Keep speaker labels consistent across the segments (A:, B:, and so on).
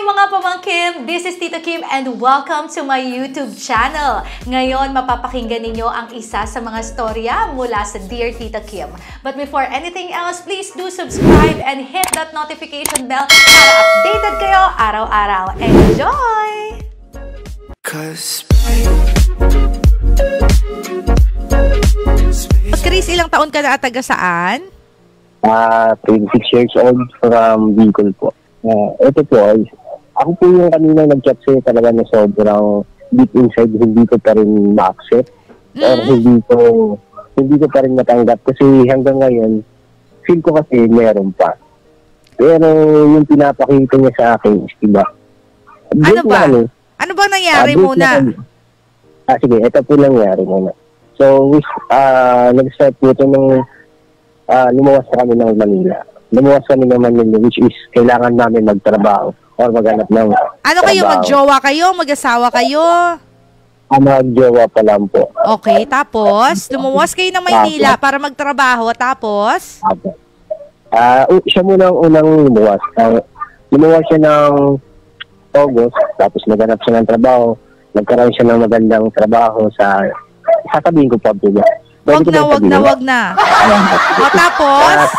A: mga pamangkin! This is Tita Kim and welcome to my YouTube channel. Ngayon, mapapakinggan ninyo ang isa sa mga storya mula sa Dear Tita Kim. But before anything else, please do subscribe and hit that notification bell para updated kayo araw-araw. Enjoy! Chris, ilang taon ka na at taga saan?
B: 26 years old from Bicol po. Ito po, ako po yung kanina nag-chat sa'yo talaga na sobrang deep inside, hindi ko pa rin ma-accept or hindi ko pa rin matanggap kasi hanggang ngayon, feel ko kasi meron pa. Pero yung pinapakita niya sa akin is iba.
A: Ano ba? Ano ba nangyari muna?
B: Sige, ito po nangyari muna. So, nag-start po ito nung lumuwas kami ng Manila. Lumuwas kami ng Manila, which is kailangan namin magtrabaho or maghanap ng
A: ano kayo, magjowa kayo? Mag-asawa kayo?
B: Magjowa pa lang po.
A: Okay, tapos lumuwas kayo ng Maynila para magtrabaho, tapos?
B: Siya muna ang unang lumuwas. Lumuwas siya ng August, tapos naghanap siya ng trabaho. Nagkaroon siya ng magandang trabaho sa sasabihin ko pa po niya.
A: Wag na. O tapos?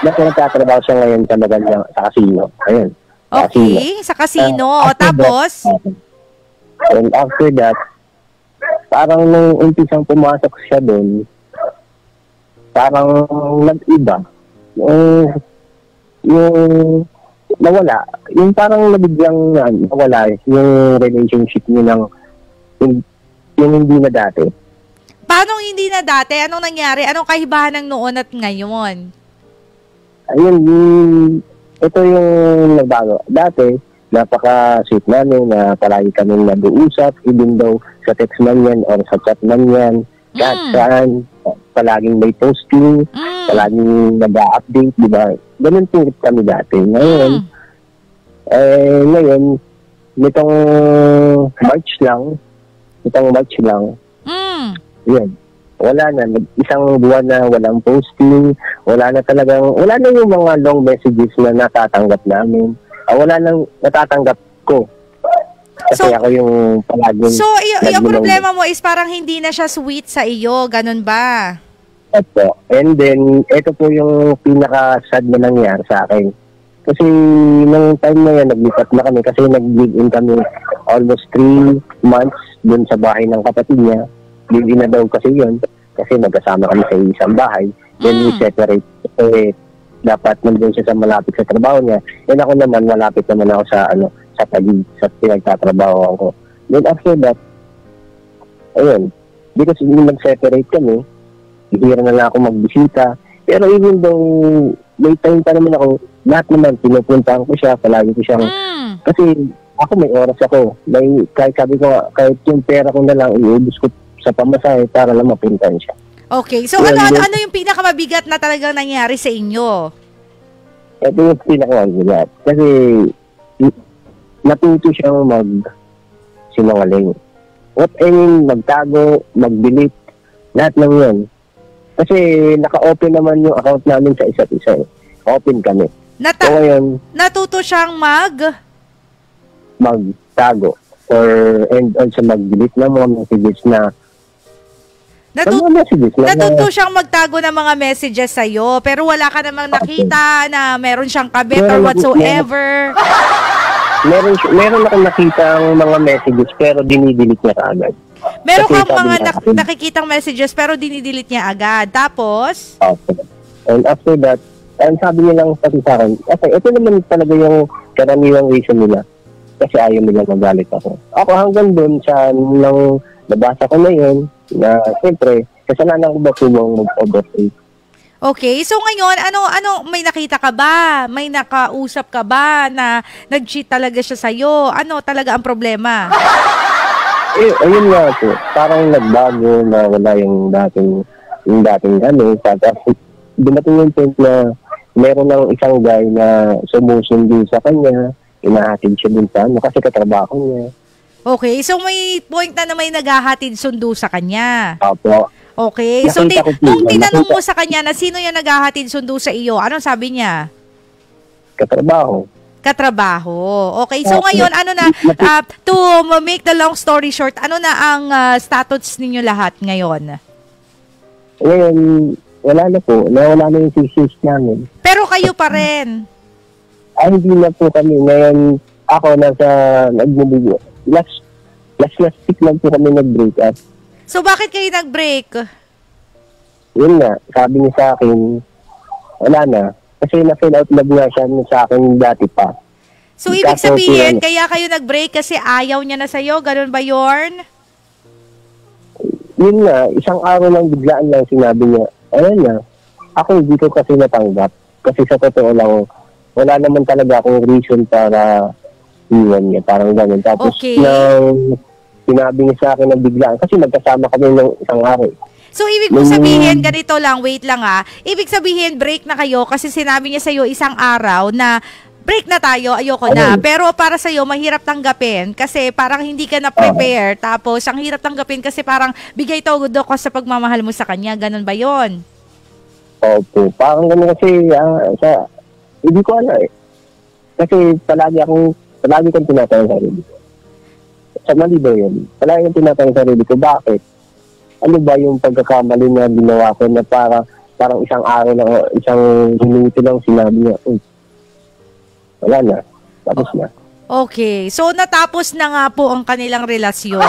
B: Nagtatrabaho siya ngayon sa magandang sa casino. Ayun.
A: Okay, sa casino. O tapos?
B: And after that, parang nung umpisang pumasok siya doon, parang nag-iba. Yung nawala. Yung parang nabiglang nawala yung relationship niya ng yung hindi na dati.
A: Paano hindi na dati? Anong nangyari? Anong kahibahan ng noon at ngayon?
B: Ayun, ito yung nagbago. Dati, napaka-sweet namin na palagi kami nag-uusap, even though sa text man yan or sa chat man yan, kahit saan, palaging may posting, palaging nag-update, di ba? Ganun po kami dati. Ngayon, nitong March lang, yan. Wala na. Isang buwan na walang posting. Wala na yung mga long messages na natatanggap namin. Wala nang natatanggap ko. Kasi ako yung palaging...
A: So, yung problema mo is parang hindi na siya sweet sa iyo. Ganun ba?
B: Opo. And then, ito po yung pinaka-sad na nangyari sa akin. Kasi nung time na yan, naglipat na kami kasi nag-live-in kami almost 3 months dun sa bahay ng kapatid niya. Live-in na daw kasi yun. Kasi magkasama kami sa isang bahay. Then we separate. Dapat nandun siya sa malapit sa trabaho niya. Then ako naman, malapit naman ako sa Taguig, sa pinagtatrabaho ko. Then after that, ayun, because nag-separate kami, hihira na lang ako magbisita. Pero even though may time pa naman ako, lahat naman, pinupuntahan ko siya, palagi ko siyang, kasi ako may oras ako. Kahit sabi ko, kahit yung pera ko na lang, iubos ko sa pamasahe para lang mapuntahan siya.
A: Okay. So, ano yung pinakamabigat na talagang nangyari sa inyo?
B: Ito yung pinakamabigat. Kasi, natuto siyang mag-sinungaling. What I mean, magtago, mag-delete, lahat ng yun. Kasi, naka-open naman yung account namin sa isa't isa. Open kami. So, ngayon,
A: natuto siyang
B: magtago. And also mag-delete ng mga messages na
A: natuto siyang magtago ng mga messages sa'yo, pero wala ka namang nakita na meron siyang kabit or whatsoever.
B: Meron akong nakita ang mga messages pero dinidelete niya kaagad.
A: Meron kang mga nakikitang messages pero dinidelete niya agad. Tapos?
B: Okay. And after that, sabi niya lang sa akin, okay, ito naman talaga yung karaniwang reason nila. Kasi ayaw nila magalit ako. Ako hanggang doon sa nang nabasa ko na yun, na siyempre, kasalanan ko ba po mag-overtake.
A: Okay, so ngayon, ano, may nakita ka ba? May nakausap ka ba na nag-cheat talaga siya sa'yo? Ano talaga ang problema?
B: Ayun nga po, parang nagbago na wala yung dating tapos dumating yung point na meron ng isang guy na sumusundo sa kanya, inahatid siya din sa kasi katrabaho niya.
A: Okay, so may point na may naghahatid sundo sa kanya.
B: Opo.
A: Okay, so nung tinanong mo sa kanya na sino yung naghahatid sundo sa iyo, anong sabi niya?
B: Katrabaho.
A: Katrabaho. Okay, so ngayon, ano na, to make the long story short, ano na ang status ninyo lahat ngayon?
B: Ngayon, wala na po. Nawala na yung thesis namin.
A: Pero kayo pa rin.
B: Ay, hindi na po kami. Ngayon, ako nasa nagbibigay. Last week lang po kami nag-break up.
A: So, bakit kayo nag-break?
B: Yun nga, sabi niya sa akin, wala na. Kasi na-fill out love nga siya sa akin dati pa.
A: So, ibig sabihin, kaya kayo nag-break kasi ayaw niya na sa'yo? Ganun ba, Yorn?
B: Yun nga, isang araw lang biglaan lang sinabi niya, ayun na, ako hindi ko kasi natanggap. Kasi sa totoo lang, wala naman talaga akong reason para iwan niya. Parang ganun. Tapos, nang sinabi niya sa akin na biglaan, kasi magkasama kami ng isang araw.
A: So, ibig mo sabihin, ganito lang, wait lang ibig sabihin, break na kayo kasi sinabi niya sa'yo isang araw na break na tayo, ayoko na. Pero para sa'yo, mahirap tanggapin kasi parang hindi ka na-prepare. Tapos, ang hirap tanggapin kasi parang bigay todo ko sa pagmamahal mo sa kanya. Ganun ba yon?
B: Opo. Parang ganun kasi, hindi ko alam eh. Kasi palagi kang tinatanong sa sarili ko. Sa mali ba yun? Palagi kang tinatanong sa sarili ko, bakit? Ano ba yung pagkakamali na ginawa ko na parang isang araw lang, isang minuto lang sinabi niya, wala na, tapos na.
A: Okay, so natapos na nga po ang kanilang relasyon.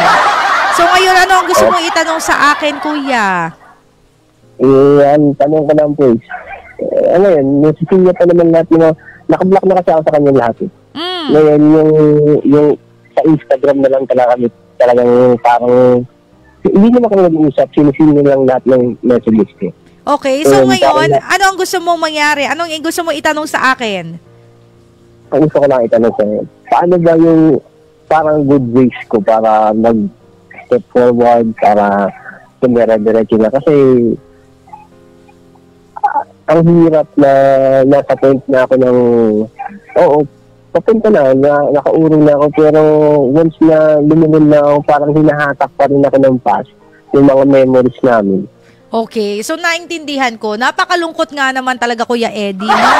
A: So ngayon, ano ang gusto mong itanong sa akin, kuya?
B: Tanong ko lang po ano yun, nasisin niya pa naman lahat yung nakablock na kasi ako sa kanya lahat eh. Ngayon, yung sa Instagram na lang talagang parang hindi naman kami nag-uusap, sinisin lang lahat ng messages ko.
A: Okay, so ngayon, ano ang gusto mong mangyari? Anong gusto mong itanong sa akin?
B: Ang gusto ko lang itanong sa'yo, paano ba yung parang good ways ko para mag-step forward, para tumira-diretso na? Kasi ang hirap na nasa point na ako ng, papunta na, nakaurong na ako, pero once na lumunod na ako, parang hinahatak pa rin ako ng past, yung mga memories namin.
A: Okay, so naintindihan ko. Napakalungkot nga naman talaga, Kuya Eddie, no?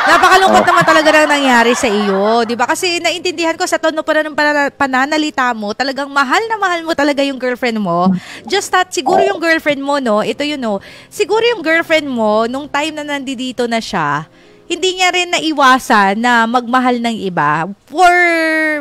A: Napakalungkot naman talaga na nangyari sa iyo, di ba? Kasi naintindihan ko sa tono pa ng pananalita mo, talagang mahal na mahal mo talaga yung girlfriend mo. Just that, siguro yung girlfriend mo, no, ito yun, no, siguro yung girlfriend mo, nung time na nandito na siya, hindi niya rin naiwasan na magmahal ng iba for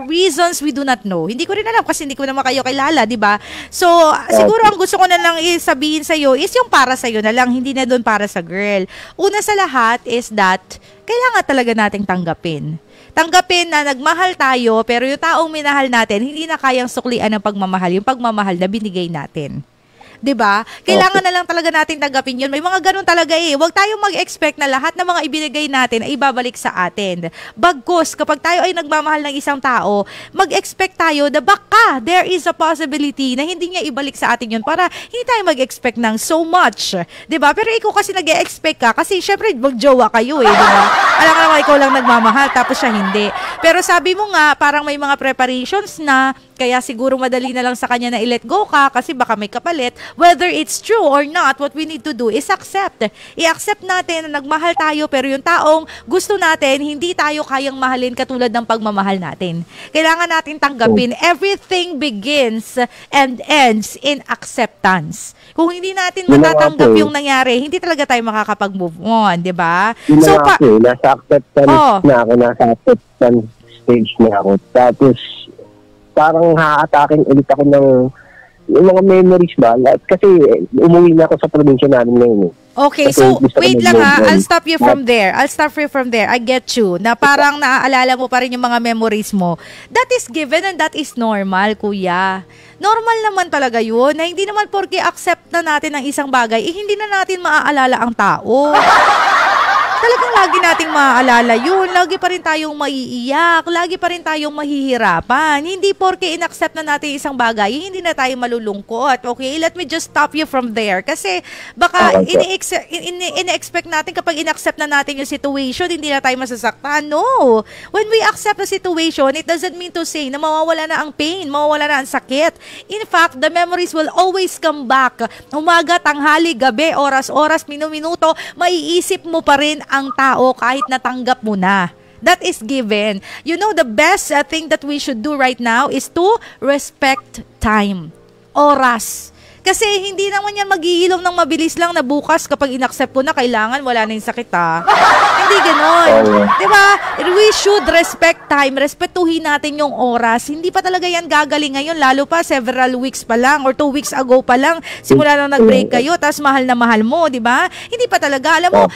A: reasons we do not know. Hindi ko rin alam kasi hindi ko naman kayo kilala, di ba? So, siguro ang gusto ko na lang sabihin sa'yo is yung para sa'yo na lang, hindi na doon para sa girl. Una sa lahat is that kailangan talaga nating tanggapin. Tanggapin na nagmahal tayo pero yung taong minahal natin, hindi na kayang suklian ng pagmamahal, yung pagmamahal na binigay natin. 'Di ba? Kailangan na lang talaga nating tanggapin 'yun. May mga ganun talaga eh. Huwag tayong mag-expect na lahat ng mga ibinigay natin ay ibabalik sa atin. Bagkus, kapag tayo ay nagmamahal ng isang tao, mag-expect tayo na baka there is a possibility na hindi niya ibalik sa atin 'yun para hindi tayo mag-expect ng so much. 'Di ba? Pero ikaw kasi nag-expect ka kasi syempre magjowa kayo eh, 'di ba? Alam ka naman ikaw lang nagmamahal tapos siya hindi. Pero sabi mo nga parang may mga preparations na kaya siguro madali na lang sa kanya na i-let go ka kasi baka may kapalit. Whether it's true or not, what we need to do is accept. I-accept natin na nagmahal tayo pero yung taong gusto natin, hindi tayo kayang mahalin katulad ng pagmamahal natin. Kailangan natin tanggapin. Everything begins and ends in acceptance. Kung hindi natin matatanggap yung nangyari, hindi talaga tayo makakapag-move on, di ba?
B: So, nasa acceptance na ako, nasa acceptance stage na ako. Tapos, parang ha-attacking ulit ako ng yung mga memories ba? Kasi umuwi na ako sa probinsya namin ngayon.
A: Okay,
B: kasi
A: so wait lang ha. I'll stop you from there. I get you. Na parang naaalala mo pa rin yung mga memories mo. That is given and that is normal, kuya. Normal naman talaga yun. Na hindi naman porke accept na natin ang isang bagay, hindi na natin maaalala ang tao. Talagang lagi nating maaalala yun. Lagi pa rin tayong maiiyak. Lagi pa rin tayong mahihirapan. Hindi porke in-accept na natin isang bagay, hindi na tayo malulungkot. Okay? Let me just stop you from there. Kasi baka in-expect natin kapag in-accept na natin yung situation, hindi na tayo masasaktan. No. When we accept the situation, it doesn't mean to say na mawawala na ang pain, mawawala na ang sakit. In fact, the memories will always come back. Umaga, tanghali, gabi, oras-oras, minuto, maiisip mo pa rin ang tao kahit natanggap mo na. That is given. You know, the best thing that we should do right now is to respect time. Oras. Kasi hindi naman yan mag-iilom ng mabilis lang na bukas kapag inaccept ko na kailangan wala na yung sakit Hindi ganon. Diba? We should respect time. Respetuhin natin yung oras. Hindi pa talaga yan gagaling ngayon. Lalo pa several weeks pa lang or 2 weeks ago pa lang. Simula na nag-break kayo tapos mahal na mahal mo. Diba? Hindi pa talaga. Alam mo,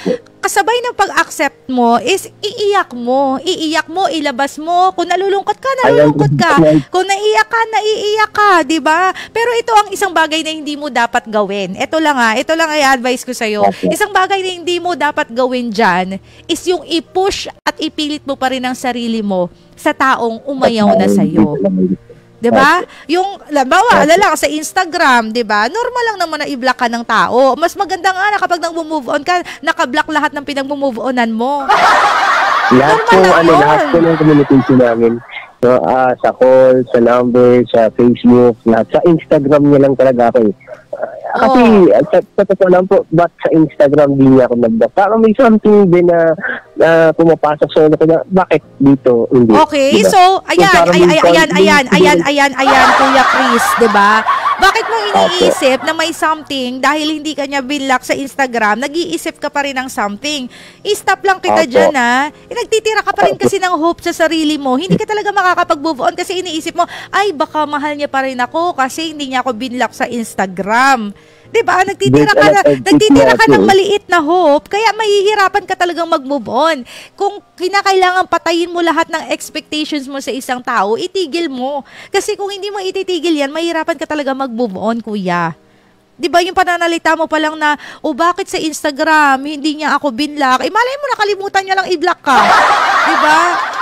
A: kasabay ng pag-accept mo is iiyak mo. Iiyak mo, ilabas mo. Kung nalulungkot ka, nalulungkot ka. Kung naiiyak ka, naiiyak ka. Diba? Pero ito ang isang bagay na hindi mo dapat gawin. Ito lang ay advice ko sa'yo. Isang bagay na hindi mo dapat gawin dyan is yung i-push at ipilit mo pa rin ang sarili mo sa taong umayaw na sa'yo. Diba? Yung, labawa, lang sa Instagram, diba? Normal lang naman na i-block ka ng tao. Mas maganda nga na kapag nang-move on ka, naka-block lahat ng pinag-move onan mo.
B: Lahat po ng communication namin. So, sa call, sa number, sa Facebook, lahat. Sa Instagram niya lang talaga ako Kasi, sa totoo lang po, ba't sa Instagram din niya ako nag-block? Parang may something din na pumapasok sa ulo ko na, bakit dito hindi?
A: Okay, diba? So, ayan, Kuya Chris, diba? Bakit mo iniisip na may something dahil hindi ka niya binlock sa Instagram, nag-iisip ka pa rin ng something? I-stop lang kita dyan, nagtitira ka pa rin kasi ng hope sa sarili mo. Hindi ka talaga makakapag-move on kasi iniisip mo, ay, baka mahal niya pa rin ako kasi hindi niya ako binlock sa Instagram. Diba? Nagtitira ka ng maliit na hope, kaya mahihirapan ka talagang mag-move on. Kung kinakailangan patayin mo lahat ng expectations mo sa isang tao, itigil mo. Kasi kung hindi mo ititigil yan, mahihirapan ka talaga mag-move on, kuya. Diba yung pananalita mo pa lang na, bakit sa Instagram, hindi niya ako binlock? Malay mo, nakalimutan niya lang i-block ka. Diba?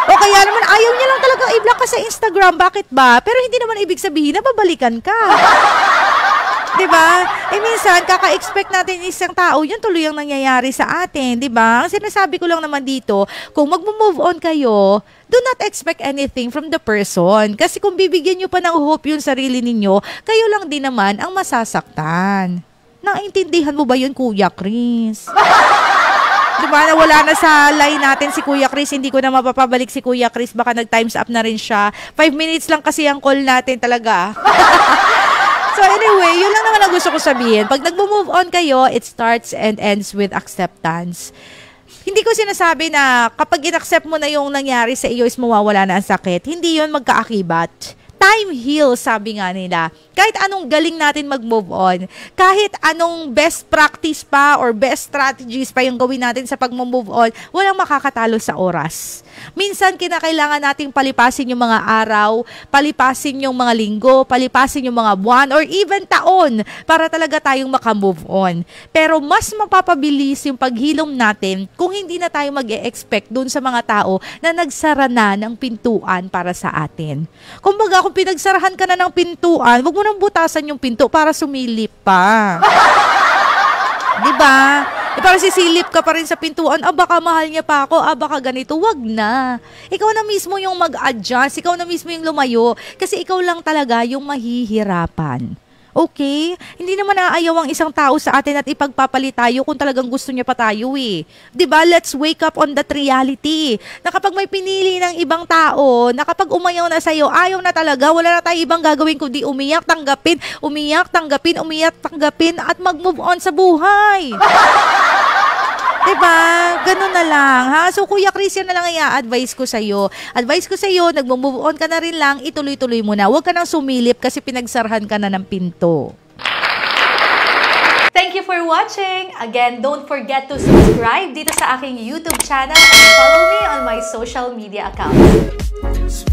A: O kaya naman, ayaw niya lang talagang i-block ka sa Instagram. Bakit ba? Pero hindi naman ibig sabihin na babalikan ka. Diba? Minsan, kaka-expect natin isang tao, yun tuloy ang nangyayari sa atin. Diba? Ang sinasabi ko lang naman dito, kung mag-move on kayo, do not expect anything from the person. Kasi kung bibigyan nyo pa ng hope yung sarili ninyo, kayo lang din naman ang masasaktan. Naintindihan mo ba yun, Kuya Chris? Diba, nawala na sa line natin si Kuya Chris. Hindi ko na mapapabalik si Kuya Chris. Baka nag-times up na rin siya. 5 minutes lang kasi ang call natin talaga. So anyway, yun lang naman ang gusto ko sabihin. Pag nag-move on kayo, it starts and ends with acceptance. Hindi ko sinasabi na kapag in-accept mo na yung nangyari sa iyo is mawawala na ang sakit. Hindi yun magkaakibat. Time heals, sabi nga nila. Kahit anong galing natin mag-move on, kahit anong best practice pa or best strategies pa yung gawin natin sa pag-move on, walang makakatalo sa oras. Minsan, kinakailangan nating palipasin yung mga araw, palipasin yung mga linggo, palipasin yung mga buwan, or even taon para talaga tayong makamove on. Pero mas mapapabilis yung paghilom natin kung hindi na tayo mag-e-expect dun sa mga tao na nagsara na ng pintuan para sa atin. Kumbaga, kung pinagsarahan ka na ng pintuan, wag mo nang butasan yung pinto para sumilip pa. Diba? Para sisilip ka pa rin sa pintuan, baka mahal niya pa ako, baka ganito, wag na. Ikaw na mismo yung mag-adjust, ikaw na mismo yung lumayo, kasi ikaw lang talaga yung mahihirapan. Okay? Hindi naman naayaw ang isang tao sa atin at ipagpapalit tayo kung talagang gusto niya pa tayo Diba? Let's wake up on that reality. Na kapag may pinili ng ibang tao, na kapag umayaw na sa'yo, ayaw na talaga, wala na tayo ibang gagawin kundi umiyak, tanggapin, at mag-move on sa buhay. Diba? Ganun na lang, ha? So, Kuya Chris, yan na lang i-advise ko sa'yo. Advice ko sa'yo, nag-move on ka na rin lang, ituloy-tuloy mo na. Huwag ka nang sumilip kasi pinagsarhan ka na ng pinto. Thank you for watching. Again, don't forget to subscribe dito sa aking YouTube channel and follow me on my social media accounts.